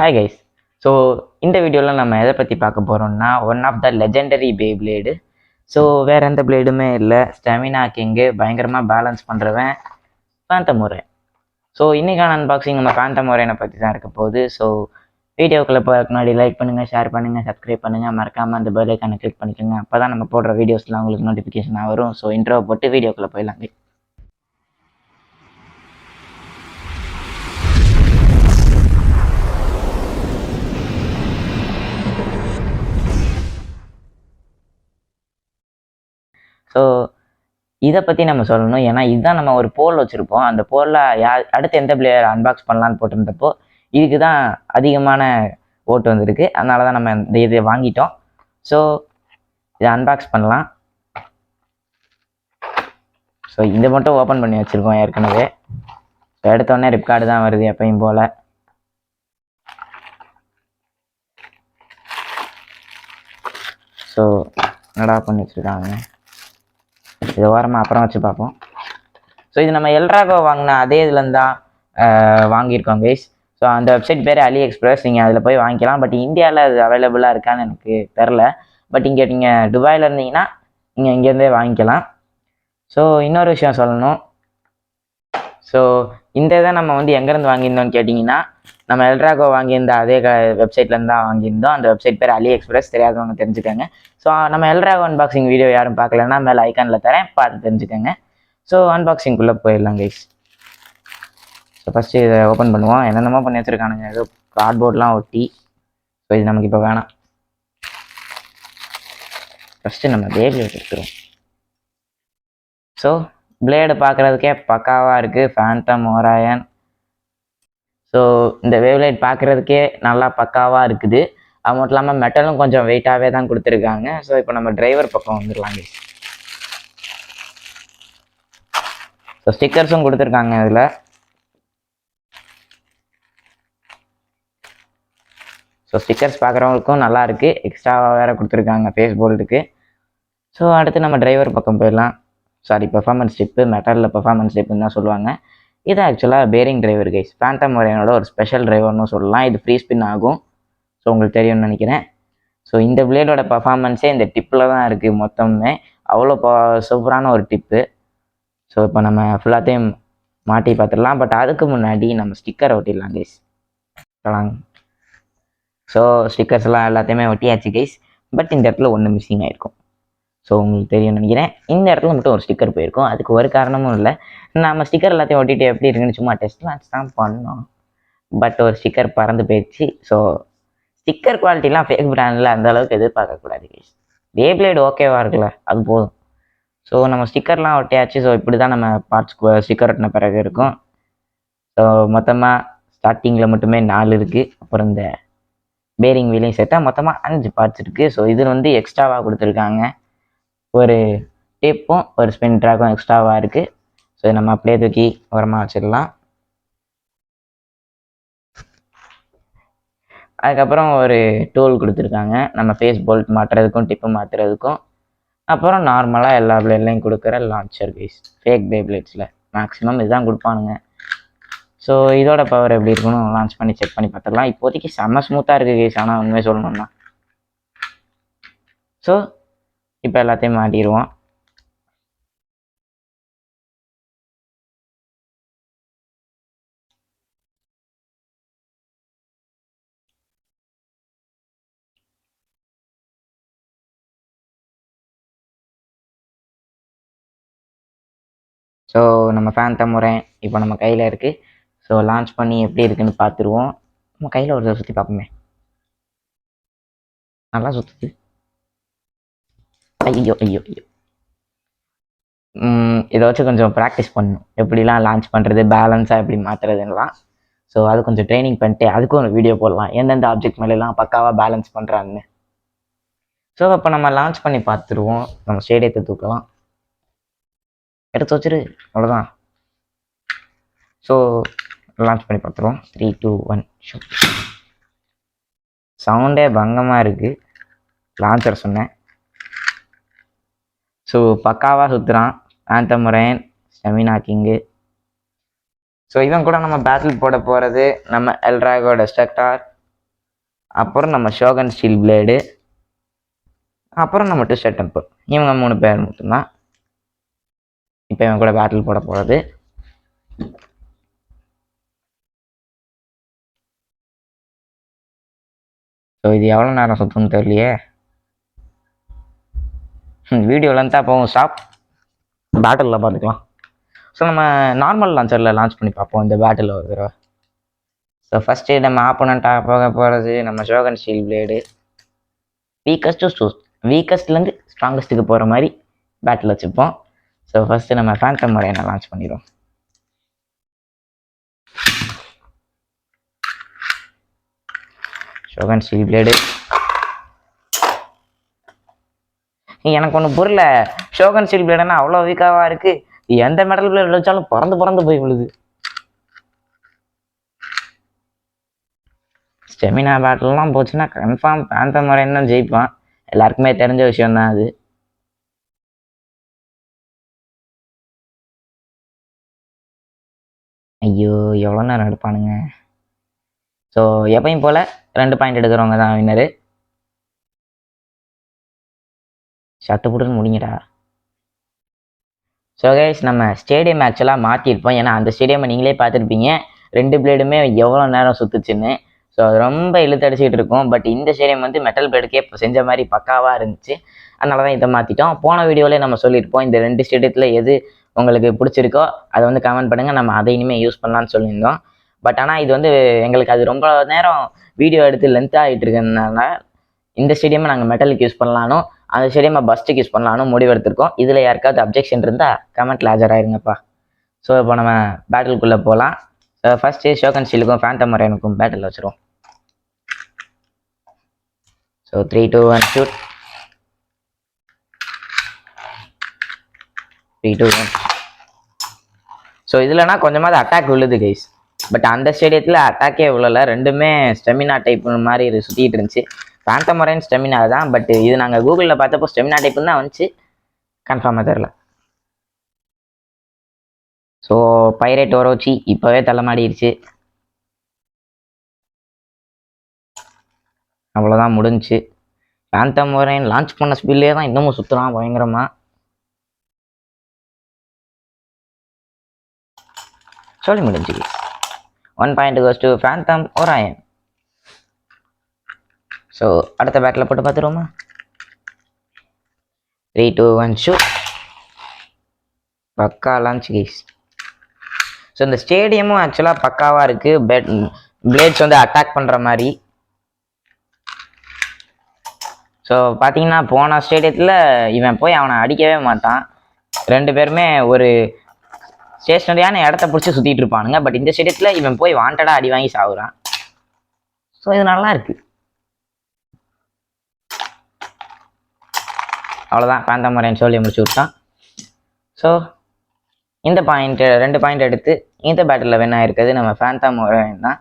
Hi guys. So இந்த வீடியோவில் நம்ம எதை பற்றி பார்க்க போகிறோம்னா one of the legendary Beyblade. So வேறு எந்த பிளேடுமே இல்லை, ஸ்டாமினா கிங்கு, பயங்கரமாக பேலன்ஸ் பண்ணுறவன் பேந்தமுரேன். ஸோ இன்றைக்கான அன்பாக்சிங் நம்ம பேந்தமுரேனை பற்றி தான் இருக்க போகுது. ஸோ வீடியோக்குள்ளே போகிறதுக்கு முன்னாடி லைக் பண்ணுங்கள், ஷேர் பண்ணுங்கள், சப்ஸ்கிரைப் பண்ணுங்கள், மறக்காமல் அந்த பெல் ஐக்கானை கிளிக் பண்ணிக்கோங்க. அப்போ தான் நம்ம போடுற வீடியோஸ்லாம் உங்களுக்கு நோட்டிஃபிகேஷனாக வரும். ஸோ இன்ட்ரோ போட்டு வீடியோக்குள்ளே போயிடலாங்க. ஸோ இதை பற்றி நம்ம சொல்லணும், ஏன்னா இதுதான் நம்ம ஒரு போல் வச்சுருப்போம். அந்த போலில் அடுத்து எந்த பிளேயர் அன்பாக்ஸ் பண்ணலான்னு போட்டிருந்தப்போ இதுக்கு தான் அதிகமான ஓட்டு வந்திருக்கு. அதனால தான் நம்ம இந்த இதை வாங்கிட்டோம். ஸோ இதை அன்பாக்ஸ் பண்ணலாம். ஸோ இதை மட்டும் ஓப்பன் பண்ணி வச்சுருக்கோம் ஏற்கனவே. ஸோ எடுத்தோடனே ரிப்கார்டு தான் வருது எப்பயும் போல். ஸோ என்னடா பண்ணி வச்சுருக்காங்க, இது ஓரமாக அப்புறம் வச்சு பார்ப்போம். ஸோ இது நம்ம எல்ராகோ வாங்கின அதே இதுலேருந்து தான் வாங்கியிருக்கோம் கைஸ். ஸோ அந்த வெப்சைட் பேர் அலி எக்ஸ்பிரஸ், நீங்கள் அதில் போய் வாங்கிக்கலாம். பட் இந்தியாவில் அது அவைலபிளாக இருக்கான்னு எனக்கு தெரில. பட் இங்கே நீங்கள் துபாயில் இருந்தீங்கன்னா நீங்கள் இங்கேருந்தே வாங்கிக்கலாம். ஸோ இன்னொரு விஷயம் சொல்லணும். ஸோ இந்த இதை நம்ம எங்கேருந்து வாங்கியிருந்தோம்னு கேட்டிங்கன்னா, நம்ம எல்ராகோ வாங்கியிருந்த அதே வெப்சைட்லேருந்து தான் வாங்கியிருந்தோம். அந்த வெப்சைட் பேர் அலி எக்ஸ்பிரஸ், தெரியாதவங்க தெரிஞ்சுக்கோங்க. ஸோ நம்ம எல்ராகோ அன்பாக்சிங் வீடியோ யாரும் பார்க்கலன்னா மேலே ஐக்கானில் தரேன், பார்த்து தெரிஞ்சுக்கோங்க. ஸோ அன்பாக்சிங்குள்ளே போயிடலாம் கைஸ். ஸோ ஃபஸ்ட்டு இதை ஓப்பன் பண்ணுவோம். என்னென்னமோ பண்ணி வச்சுருக்கானுங்க, ஏதோ கார்ட்போர்ட்லாம் ஒட்டி. ஸோ இது நமக்கு இப்போ வேணாம். ஃபஸ்ட்டு நம்ம பேப்லேட் எடுத்துருவோம். ஸோ பிளேடு பார்க்குறதுக்கே பக்காவாக இருக்குது, பேந்தமுரேன். ஸோ இந்த வேவ்லைட் பார்க்குறதுக்கே நல்லா பக்காவாக இருக்குது. அது மட்டும் இல்லாமல் மெட்டலும் கொஞ்சம் வெயிட்டாகவே தான் கொடுத்துருக்காங்க. ஸோ இப்போ நம்ம டிரைவர் பக்கம் வந்துடலாங்க. ஸோ ஸ்டிக்கர்ஸும் கொடுத்துருக்காங்க இதில். ஸோ ஸ்டிக்கர்ஸ் பார்க்குறவங்களுக்கும் நல்லா இருக்குது, எக்ஸ்ட்ராவாக வேறு கொடுத்துருக்காங்க ஃபேஸ் போல்டுக்கு. ஸோ அடுத்து நம்ம டிரைவர் பக்கம் போயிடலாம். சாரி, பெர்ஃபார்மன்ஸ் ஸ்டிப்பு, மெட்டலில் பெர்ஃபார்மன்ஸ் ஸ்டிப்புன்னு தான் சொல்லுவாங்க. இது ஆக்சுவலாக பேரிங் டிரைவர் கைஸ், பேந்தமுரேனோட ஒரு ஸ்பெஷல் டிரைவர்னு சொல்லலாம். இது ஃப்ரீ ஸ்பின் ஆகும். ஸோ உங்களுக்கு தெரியும்னு நினைக்கிறேன். ஸோ இந்த பிளேடோட பர்ஃபார்மன்ஸே இந்த டிப்பில் தான் இருக்குது மொத்தமே. அவ்வளோ சூப்பரான ஒரு டிப்பு. ஸோ இப்போ நம்ம ஃபுல்லாத்தையும் மாட்டி பார்த்துடலாம். பட் அதுக்கு முன்னாடி நம்ம ஸ்டிக்கரை ஒட்டிடலாம் கைஸ். ஸோ ஸ்டிக்கர்ஸ்லாம் எல்லாத்தையுமே ஒட்டியாச்சு கைஸ். பட் இந்த இடத்துல ஒன்று மிஸ்ஸிங் ஆகிருக்கும். ஸோ உங்களுக்கு தெரியும்னு நினைக்கிறேன். இந்த இடத்துல மட்டும் ஒரு ஸ்டிக்கர் போயிருக்கும். அதுக்கு ஒரு காரணமும் இல்லை. நம்ம ஸ்டிக்கர் எல்லாத்தையும் ஒட்டிட்டு எப்படி இருக்குன்னு சும்மா டெஸ்ட் மேட்ச் தான் பண்ணோம். பட் ஒரு ஸ்டிக்கர் பறந்து போயிடுச்சு. ஸோ ஸ்டிக்கர் குவாலிட்டிலாம் ஃபேக் பிராண்டில் அந்தளவுக்கு எதிர்பார்க்கக்கூடாது கைஸ். பேப்லேட் ஓகேவாக இருக்குல்ல, அது போதும். ஸோ நம்ம ஸ்டிக்கர்லாம் ஒட்டியாச்சு. ஸோ இப்படி தான் நம்ம பார்ட்ஸ் ஸ்டிக்கர் ஒட்டின பிறகு இருக்கும். ஸோ மொத்தமாக ஸ்டார்டிங்கில் மட்டுமே 4 இருக்குது. அப்புறம் இந்த பேரிங் வீலையும் சேர்த்தா மொத்தமாக 5 பார்ட்ஸ் இருக்குது. ஸோ இது எக்ஸ்ட்ராவாக கொடுத்துருக்காங்க. ஒரு டேப்பும் ஒரு ஸ்பின் ட்ராக்கும் எக்ஸ்ட்ராவாக இருக்குது. ஸோ நம்ம அப்படியே தூக்கி உரமாக வச்சிடலாம். அதுக்கப்புறம் ஒரு டூல் கொடுத்துருக்காங்க நம்ம ஃபேஸ் போல்ட் மாட்டுறதுக்கும் டிப்பு மாற்றுறதுக்கும். அப்புறம் நார்மலாக எல்லா பிளேட்லையும் கொடுக்குற லான்ச்சர் கைஸ். ஃபேக் பேப்லேட்ஸில் மேக்ஸிமம் இதுதான் கொடுப்பானுங்க. ஸோ இதோட பவர் எப்படி இருக்குன்னு லான்ச் பண்ணி செக் பண்ணி பார்த்துடலாம். இப்போதைக்கு செம்ம ஸ்மூத்தாக இருக்குது கைஸ், ஆனால் உண்மையாக சொல்லணும்னா. ஸோ இப்போ எல்லாத்தையும் மாட்டிடுவோம். ஸோ நம்ம பேந்தமுரேன் இப்போ நம்ம கையில் இருக்குது. ஸோ லான்ச் பண்ணி எப்படி இருக்குன்னு பார்த்துருவோம். நம்ம கையில் ஒரு சுற்றி பார்ப்போமே, நல்லா சுற்றுது. ஐயோ ஐயோ ஐயோ. இதை வச்சு கொஞ்சம் ப்ராக்டிஸ் பண்ணணும், எப்படிலாம் லான்ச் பண்ணுறது, பேலன்ஸாக எப்படி மாற்றுறதுலாம். ஸோ அது கொஞ்சம் ட்ரைனிங் பண்ணிட்டு அதுக்கும் ஒரு வீடியோ போடலாம், எந்தெந்த ஆப்ஜெக்ட் மேலாம் பக்காவாக பேலன்ஸ் பண்ணுறாங்கன்னு. ஸோ அப்போ நம்ம லான்ச் பண்ணி பார்த்துருவோம். நம்ம ஸ்டேடியத்தை தூக்கலாம், எடுத்து வச்சுரு, அவ்வளோதான். ஸோ லான்ச் பண்ணி பார்த்துருவோம். 3, 2, 1 ஷோ. சவுண்டே பங்கமாக இருக்குது, லான்ச்சர் சொன்னேன். ஸோ பக்காவாக சுற்றுறான் பேந்தமுரேன், ஸ்டாமினா கிங்கு. ஸோ இவன் கூட நம்ம பேட்டில் போட போகிறது நம்ம எல்ராகோ டெஸ்ட்ரக்டார். அப்புறம் நம்ம ஷோகன் ஸ்டீல் பிளேடு, அப்புறம் நம்ம ட்விஸ்டட் டெம்பர். இவங்க 3 பேர் மட்டும்தான் இப்போ இவன் கூட பேட்டில் போட போகிறது. ஸோ இது எவ்வளோ நேரம் சுற்றுன்னு தெரியலையே. வீடியோ லென்த்தாக போகும். ஸ்டாப். பேட்டிலில் பார்த்துக்கலாம். ஸோ நம்ம நார்மல் லான்ச்சரில் லான்ச் பண்ணி பார்ப்போம் இந்த பேட்டில் ஒரு தடவை. ஸோ ஃபஸ்ட்டு நம்ம ஆப்போனண்ட்டாக போக போகிறது நம்ம ஷோகன் ஸ்டீல் பிளேடு. வீக்கஸ்ட்லேருந்து ஸ்ட்ராங்கஸ்ட்டுக்கு போகிற மாதிரி பேட்டில் வச்சுப்போம். ஸோ ஃபஸ்ட்டு நம்ம ஃபேண்டம் மொரைனை லான்ச் பண்ணிடுவோம். Shogan steel blade. எனக்கு ஒன்று புரியல, ஷோகன் ஸ்டீல் பிளேடுனா அவ்வளோ வீக்காவாக இருக்குது. எந்த மெட்டல் பிளேட் வச்சாலும் பறந்து போய் விழுது. ஸ்டெமினா பேட்டில்லாம் போச்சுன்னா கன்ஃபார்ம் ஃபேண்டம் மொரைன் தான் ஜெயிப்பான். எல்லாருக்குமே தெரிஞ்ச விஷயம்தான் அது. ஐயோ எவ்வளோ நேரம் எடுப்பானுங்க. ஸோ எப்பயும் போல் 2 பாயிண்ட் எடுக்கிறவங்க தான் வின்னரு. சட்டு புட்டுன்னு முடிங்கடா. ஸோ கைஸ் நம்ம ஸ்டேடியம் ஆக்சுவலாக மாற்றிருப்போம். ஏன்னா அந்த ஸ்டேடியமை நீங்களே பார்த்துருப்பீங்க, 2 பிளேடுமே எவ்வளோ நேரம் சுற்றுச்சுன்னு. ஸோ அது ரொம்ப இழுத்தடிச்சிக்கிட்டு இருக்கும். பட் இந்த ஸ்டேடியம் வந்து மெட்டல் பிளேடுக்கே இப்போ செஞ்ச மாதிரி பக்காவாக இருந்துச்சு. அதனால தான் இதை மாற்றிட்டோம். போன வீடியோவிலே நம்ம சொல்லியிருப்போம் இந்த 2 ஸ்டேடியத்தில் எது உங்களுக்கு பிடிச்சிருக்கோ அதை வந்து கமெண்ட் பண்ணுங்கள், நம்ம அதை இனிமேல் யூஸ் பண்ணலான்னு சொல்லியிருந்தோம். பட் ஆனால் இது வந்து எங்களுக்கு அது ரொம்ப நேரம் வீடியோ எடுத்து லென்த்தாக ஆகிட்டு இருக்கிறதுனால இந்த ஸ்டேடியமை நாங்கள் மெட்டலுக்கு யூஸ் பண்ணலானும் அந்த ஸ்டேடியமை பஸ்ட்டுக்கு யூஸ் பண்ணலானும் முடிவெடுத்திருக்கோம். இதில் யாருக்காவது அப்ஜெக்ஷன் இருந்தால் கமெண்ட்டில் ஆஜராயிருங்கப்பா. ஸோ இப்போ நம்ம பேட்டிலுக்குள்ளே போகலாம். ஃபஸ்ட்டு ஷோகன் ஸ்டீலுக்கும் ஃபேண்டம் மொரைனுக்கும் பேட்டில் வச்சுருவோம். So 3, 2, 1 shoot. 3, 2, 1. ஸோ இதுலனா கொஞ்சமாவது அட்டாக் விழுது கைஸ். பட் அந்த ஸ்டேடியத்தில் அட்டாக்கே விழலை. ரெண்டுமே ஸ்டெமினா டைப் மாதிரி சுற்றிட்டு இருந்துச்சு. ஃபேண்டம் மொரைன் ஸ்டெமினா தான். பட் இது நாங்கள் கூகுளில் பார்த்தப்போ ஸ்டெமினா டைப்புன்னு தான் வந்துச்சு, கன்ஃபார்மாக தெரில. ஸோ பைரேட் ஓரோச்சி இப்போவே தலைமாடிடுச்சு. அவ்வளோதான் முடிஞ்சிச்சு. ஃபேண்டம் மொரைன் லான்ச் பண்ண ஸ்பீட்லேயே தான் இன்னமும் சுற்றுறான் பயங்கரமாக. சொல்லி முடிஞ்சு. 1 point goes to Phantom moraine. So அடுத்த பேட்டில் போட்டு பார்த்துருவோமா? 3, 2, 1 ஷூட். பக்கா லான்ச் கைஸ். ஸோ இந்த ஸ்டேடியமும் ஆக்சுவலாக பக்காவாக இருக்குது. பிளேட்ஸ் வந்து அட்டாக் பண்ணுற மாதிரி. ஸோ பார்த்தீங்கன்னா போன ஸ்டேடியத்தில் இவன் போய் அவனை அடிக்கவே மாட்டான். 2 பேருமே ஒரு ஸ்டேஷனரியான இடத்த பிடிச்சி சுற்றிட்டு இருப்பானுங்க. பட் இந்த ஸ்டேடியத்தில் இவன் போய் வாண்டடாக அடி வாங்கி சாகுறான். ஸோ இது நல்லா இருக்கு. அவ்வளோதான், ஃபேண்டம் மொரைன் சொல்லி முடிச்சு விட்டான். ஸோ இந்த 2 பாயிண்ட் எடுத்து இந்த பேட்டிலில் வின் ஆகிருக்கிறது நம்ம ஃபேண்டம் மொரைன் தான்.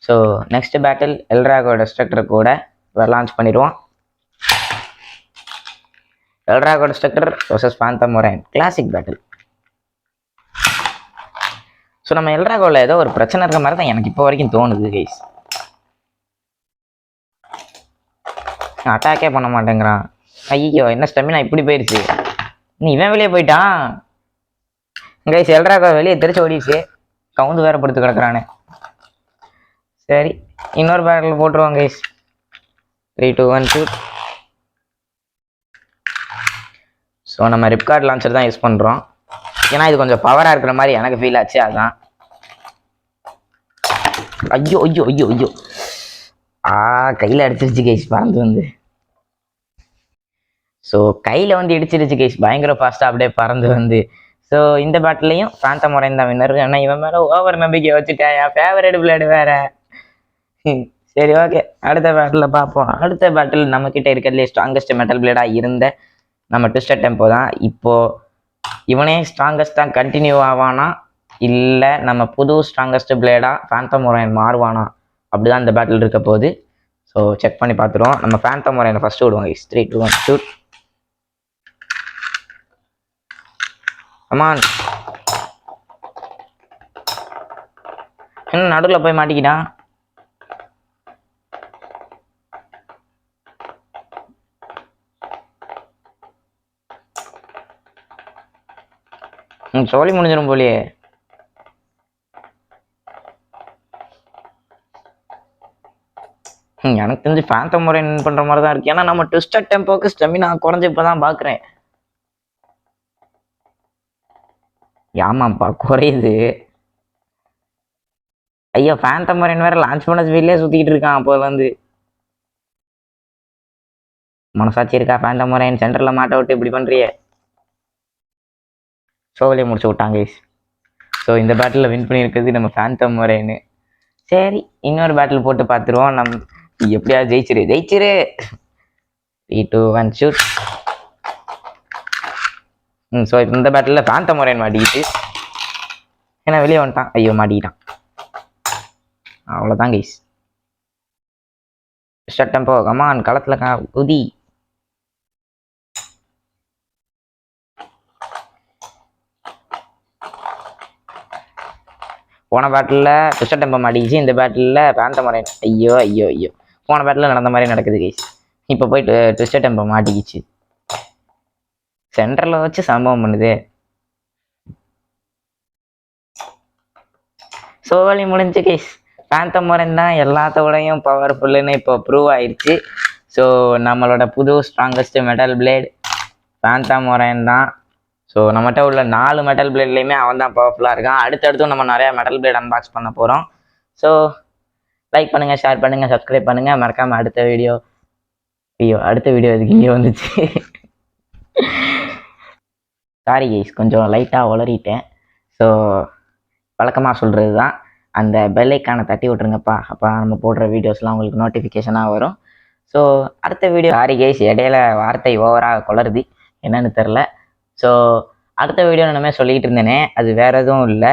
So next battle Eldrago destroyer கூட லான்ச் பண்ணிடுவோம். எல்ட்ராகோ டெஸ்ட்ரக்டர் vs ஃபேண்டம் மொரைன் கிளாசிக் பேட்டில். ஸோ நம்ம எல்ட்ராகோவில் ஏதோ ஒரு பிரச்சனை இருக்க மாதிரி தான் எனக்கு இப்போ வரைக்கும் தோணுது கைஸ். அட்டாக்கே பண்ண மாட்டேங்கிறான். ஐயோ என்ன ஸ்டெமினா இப்படி போயிடுச்சு. இவன் வெளியே போயிட்டான் கைஸ். எல்ட்ராகோ வெளியே தெரிச்சு ஓடிடுச்சு. கவுந்து வேற படுத்து கிடக்குறானே. சரி இன்னொரு பேட்டில் போட்டுருவோம் கைஸ். 3, 2, 1 ஷூட். ஸோ நம்ம ரிப்கார்ட் லான்ச்சர் தான் யூஸ் பண்ணுறோம். ஏன்னா இது கொஞ்சம் பவராக இருக்கிற மாதிரி எனக்கு ஃபீல் ஆச்சு, அதான். ஐயோ ஐயோ ஐயோ ஐயோ கையில் அடிச்சிருச்சு கைஸ் பறந்து வந்து. ஸோ கையில் வந்து இடிச்சிருச்சு கைஸ் பயங்கர ஃபாஸ்ட்டாக அப்படியே பறந்து வந்து. ஸோ இந்த பேட்டிலையும் ஃபேண்டம் மொரைன் தான் வின்னர். ஆனால் இவன் மேலே ஓவர் நம்பிக்கை வச்சுட்டேன். என் ஃபேவரட் பிளேடு வேற. சரி ஓகே, அடுத்த பேட்டில் பார்ப்போம். அடுத்த பேட்டில் நம்மக்கிட்ட இருக்கிறதுலே ஸ்ட்ராங்கஸ்ட் மெட்டல் பிளேடாக இருந்த நம்ம ட்விஸ்டட் டெம்போ தான். இப்போது இவனே ஸ்ட்ராங்கஸ்டாக கண்டினியூ ஆவானா இல்லை நம்ம புது ஸ்ட்ராங்கஸ்ட் பிளேடாக ஃபேண்டம் மொரைன் மாறுவானா, அப்படி தான் இந்த பேட்டில் இருக்க போகுது. ஸோ செக் பண்ணி பார்த்துருவோம். நம்ம ஃபேண்டம் மொரைனை ஃபஸ்ட்டு விடுவோம். 3, 2, 1 ஷூட். அம்மான் என்ன நடுவில் போய் மாட்டிக்கிட்டான். சோலி முடிஞ்சிடும் போலியே. எனக்கு தெரிஞ்சு ஃபேந்தம் முறை பண்ற மாதிரி தான் இருக்கு. ஏன்னா நம்ம ட்விஸ்டட் டெம்போக்கு ஸ்டெமினா குறைஞ்சு இப்பதான் பாக்குறேன். ஆமாப்பா குறையுது. ஐயோ ஃபேந்தம் முறைன்னு வேற லான்ச் பண்ண ஸ்பீட்லயே சுத்திக்கிட்டு இருக்கான். அப்போதுல இருந்து மனசாட்சி இருக்கா? ஃபேந்தம் முறைன்னு சென்டர்ல மாட்ட விட்டு இப்படி பண்றிய. சோலியை முடிச்சு விட்டாங்க. ஸோ இந்த பேட்டில் வின் பண்ணியிருக்கிறது நம்ம ஃபேந்தம் முறைன்னு. சரி இன்னொரு பேட்டில் போட்டு பார்த்துருவோம். எப்படியாவது ஜெயிச்சிரு 3, 2, 1 ஷூட். ஸோ இந்த பேட்டில் ஃபேந்தம் முறைன்னு மாட்டிக்கிட்டு ஏன்னா வெளியே வந்துட்டான். ஐயோ மாட்டிக்கிட்டான். அவ்வளோதான் கைஸ். டெம்போ கமான் களத்தில் குதி. போன பேட்டில் ட்விஸ்டட் டெம்போ மாட்டிக்கிச்சு. இந்த பேட்டில் ஃபேந்தம் முறை. ஐயோ ஐயோ ஐயோ போன பேட்டில் நடந்த மாதிரி நடக்குது கைஸ். இப்போ போயிட்டு ட்விஸ்டட் டெம்போ மாட்டிக்கிச்சு. சென்டரில் வச்சு சம்பவம் பண்ணுது. சோலி முடிஞ்சு கைஸ். ஃபேந்தம் முறை தான் எல்லாத்தோடையும் பவர்ஃபுல்லுன்னு இப்போ ப்ரூவ் ஆயிடுச்சு. ஸோ நம்மளோட புது ஸ்ட்ராங்கஸ்ட் மெட்டல் பிளேட் ஃபேந்தம் முறைன் தான். ஸோ நம்மகிட்ட உள்ள 4 மெட்டல் பிளேட்லேயுமே அவன் தான் பவர்ஃபுல்லாக இருக்கான். அடுத்தடுத்து நம்ம நிறையா மெட்டல் பிளேட் அன்பாக்ஸ் பண்ண போகிறோம். ஸோ லைக் பண்ணுங்கள், ஷேர் பண்ணுங்கள், சப்ஸ்கிரைப் பண்ணுங்கள். மறக்காமல் அடுத்த வீடியோ இதுக்கு இங்கே வந்துச்சு. சாரி கைஸ் கொஞ்சம் லைட்டாக உளறிட்டேன். ஸோ வழக்கமாக சொல்கிறது தான் அந்த பெல் ஐக்கானை தட்டி விட்ருங்கப்பா. அப்போ நம்ம போடுற வீடியோஸ்லாம் உங்களுக்கு நோட்டிஃபிகேஷனாக வரும். ஸோ அடுத்த வீடியோ சாரி கைஸ் இடையில வார்த்தை ஓவராக குளருது என்னன்னு தெரில. ஸோ அடுத்த வீடியோ நம்ம சொல்லிக்கிட்டு இருந்தேனே அது வேறு எதுவும் இல்லை.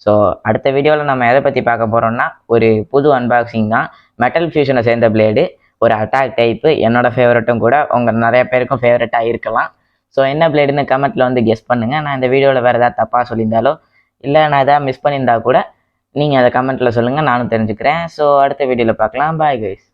ஸோ அடுத்த வீடியோவில் நம்ம எதை பற்றி பார்க்க போகிறோம்னா ஒரு புது அன்பாக்சிங் தான். மெட்டல் ஃபியூஷனை சேர்ந்த பிளேடு, ஒரு அட்டாக் டைப்பு. என்னோடய ஃபேவரட்டும் கூட உங்கள் நிறைய பேருக்கும் ஃபேவரட்டாக இருக்கலாம். ஸோ என்ன பிளேடுன்னு கமெண்ட்டில் வந்து கெஸ் பண்ணுங்கள். நான் இந்த வீடியோவில் வேறு ஏதாவது தப்பாக சொல்லியிருந்தாலோ இல்லை நான் எதாவது மிஸ் பண்ணியிருந்தா கூட நீங்கள் அதை கமெண்ட்டில் சொல்லுங்கள், நானும் தெரிஞ்சுக்கிறேன். ஸோ அடுத்த வீடியோவில் பார்க்கலாம். Bye guys.